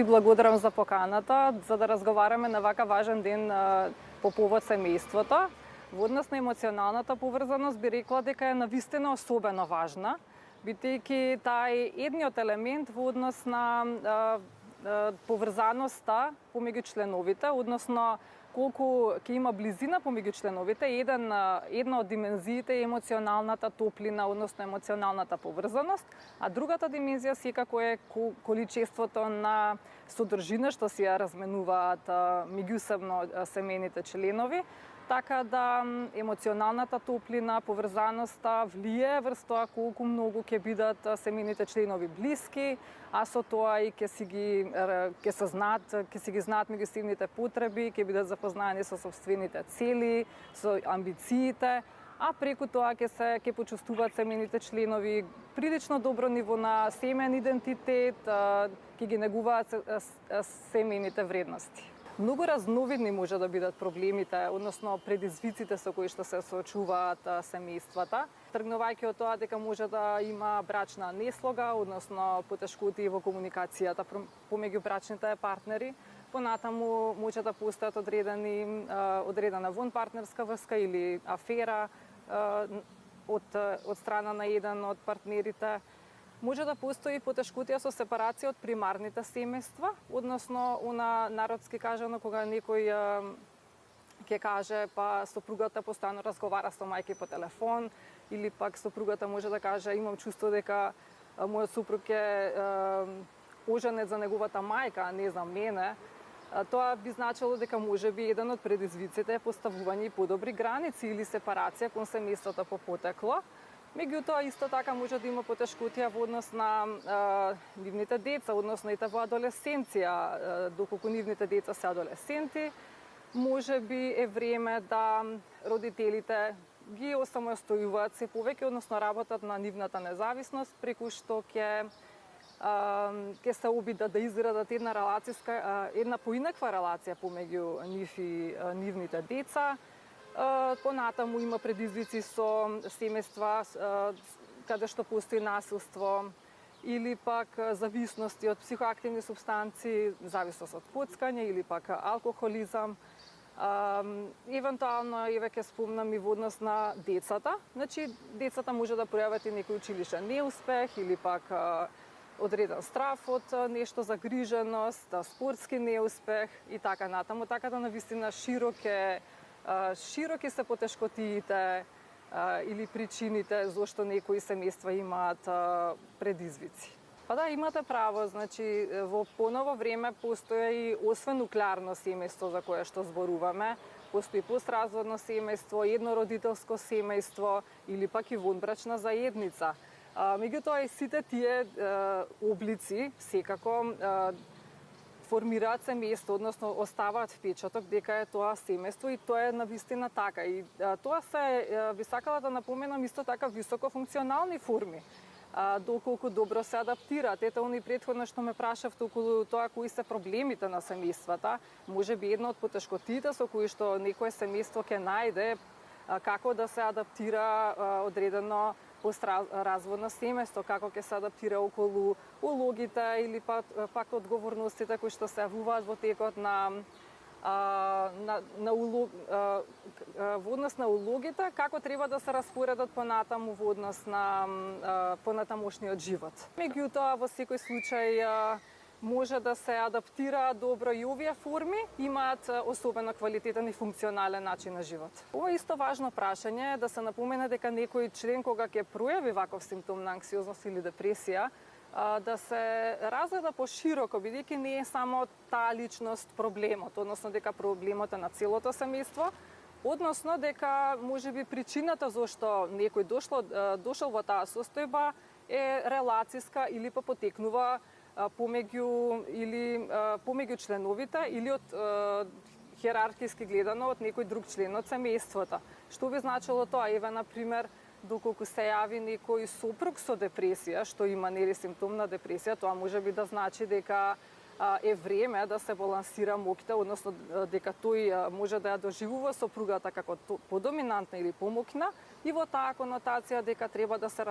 Ти благодарам за поканата, за да разговараме на вака важен ден по повод семејството. Во однос на емоционалната поврзаност би рекла дека е навистина особено важна, бидејќи таа е едниот елемент во однос на поврзаноста помеѓу членовите, односно колку ќе има близина помеѓу членовите. Една од димензиите е емоционалната топлина, односно емоционалната поврзаност, а другата димензија секако е количеството на содржина што си ја разменуваат меѓусебно семејните членови. Така да емоционалната топлина, поврзаноста влие врз тоа колку многу ќе бидат семејните членови блиски, а со тоа и ќе си ги знаат меѓусебните потреби, ќе бидат запознаени со сопствените цели, со амбициите, а преку тоа ќе почувствуваат семејните членови прилично добро ниво на семеен идентитет, ќе ги негуваат семејните вредности. Многу разновидни може да бидат проблемите, односно предизвиците со кои што се соочуваат семејствата. Тргнувајќи од тоа дека може да има брачна неслога, односно потешкоти во комуникацијата помеѓу брачните партнери. Понатаму може да постојат одредена вонпартнерска врска или афера од страна на еден од партнерите. Може да постои потешкотија со сепарација од примарните семејства, односно народски кажано кога некој ќе каже па сопругата постојано разговара со мајки по телефон, или пак сопругата може да каже имам чувство дека мојот сопруг е оженет за неговата мајка, а не за мене. Тоа би значило дека можеби еден од предизвиците е поставување подобри граници или сепарација кон семејството по потекло. Меѓутоа, исто така може да има потешкотија во однос на нивните деца, односно и во адолесценција, доколку нивните деца се адолесценти, може би е време да родителите ги осамостојуваат се повеќе, односно работат на нивната независност, преку што ќе се обидат да изградат една поинаква релација помеѓу нив и нивните деца. Понатаму има предизвици со семејства каде што постои насилство или пак зависности од психоактивни супстанции, зависност од коцкање или пак алкохолизам. Евентуално ќе спомнам и во однос на децата. Значи, децата може да пројават и некој училишен неуспех или пак одреден страф од нешто, загриженост, спортски неуспех и така натаму. Така да навистина широки се потешкотиите или причините зошто некои семејства имаат предизвици. Па да, имате право, значи во поново време постои и освен нуклеарно семејство за кое што зборуваме, постои постразводно семејство, еднородителско семејство или пак и вонбрачна заедница. Меѓутоа и сите тие облици секако формираат семејство, односно оставаат впечаток дека е тоа семејство и тоа е навистина така. И тоа би сакала да напоменам исто така високофункционални форми, доколку добро се адаптираат. Ето, они претходно што ме прашавте околу тоа кои се проблемите на семејствата, може би една од потешкотиите со кои што некое семејство ќе најде како да се адаптира одредено постразводно семејство, како ќе се адаптира околу улогите или пак одговорностите кои што се јавуваат во текот во однос на улогите, како треба да се распоредат понатаму во однос на понатамошниот живот. Меѓутоа, во секој случај може да се адаптира добро и овие форми, имаат особено квалитетен и функционален начин на живот. Ова е исто важно прашање, да се напомене дека некој член кога ќе пројави ваков симптом на анксиозност или депресија, да се разгледа пошироко, бидејќи не е само таа личност проблемот, односно дека проблемот е на целото семејство, односно дека можеби причината зашто некој дошол во таа состојба е релацијска или потекнува помеѓу членовите или од хиерархиски гледано од некој друг член од семејството. Што би значило тоа? Еве, например, доколку се јави некој сопруг со депресија, што има нели симптом на депресија, тоа може би да значи дека е време да се балансира моќта, односно дека тој може да ја доживува сопругата како подоминантна или помоќна и во таа конотација дека треба да се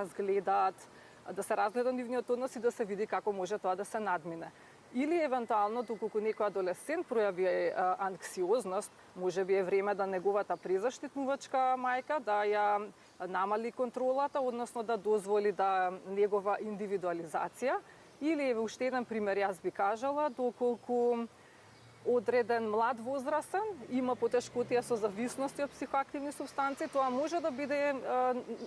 разгледа нивниот однос и да се види како може тоа да се надмине. Или евентуално доколку некој адолесцент пројави анксиозност, може би е време да неговата презаштитнувачка мајка да ја намали контролата, односно да дозволи да негова индивидуализација. Или уште еден пример јас би кажала, доколку одреден млад возрастен има потешкотија со зависности од психоактивни супстанции, тоа може да биде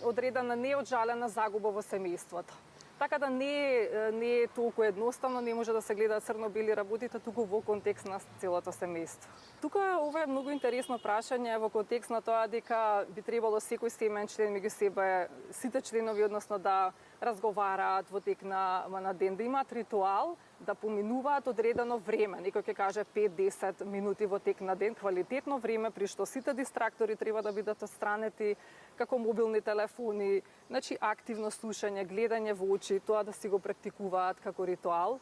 одредена неоджалена загуба во семејството. Така да не е толку едноставно, не може да се гледаат црно-бели работите, туку во контекст на целото семејство. Тука ова е многу интересно прашање во контекст на тоа дека би требало секој семеен член меѓу себе, сите членови, односно да разговараат во тек на ден, да имаат ритуал, да поминуваат одредено време. Некој ќе каже 5-10 минути во тек на ден, квалитетно време, при што сите дистрактори треба да бидат отстранети, како мобилни телефони, значи активно слушање, гледање во очи, тоа да си го практикуваат како ритуал.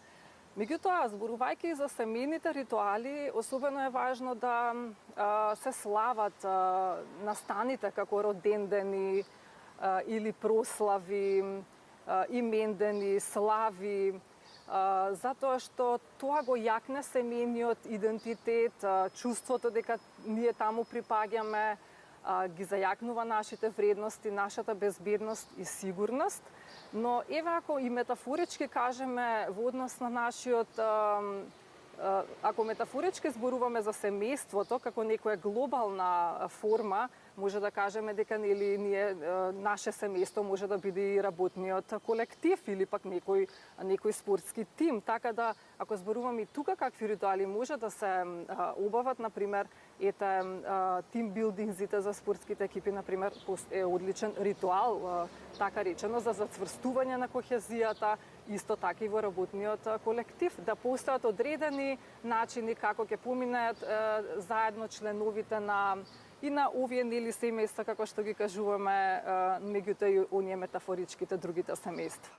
Меѓутоа, зборувајќи за семејните ритуали, особено е важно да се слават настаните како родендени или прослави, имендени, слави, затоа што тоа го јакне семејниот идентитет, чувството дека ние таму припаѓаме, ги зајакнува нашите вредности, нашата безбедност и сигурност. Но еве ако и метафорички кажеме во однос на нашиот, ако метафорички зборуваме за семејството како некоја глобална форма, може да кажеме дека наше семејство може да биде и работниот колектив или пак некој спортски тим. Така да, ако зборуваме и тука какви ритуали може да се обават, например, тимбилдингзите за спортските екипи, например, е одличен ритуал, така речено, за зацврстување на кохезијата, исто така и во работниот колектив, да постојат одредени начини како ќе поминеат заедно членовите и на овие семејства, како што ги кажуваме, меѓутоа и оние метафоричките другите семејства.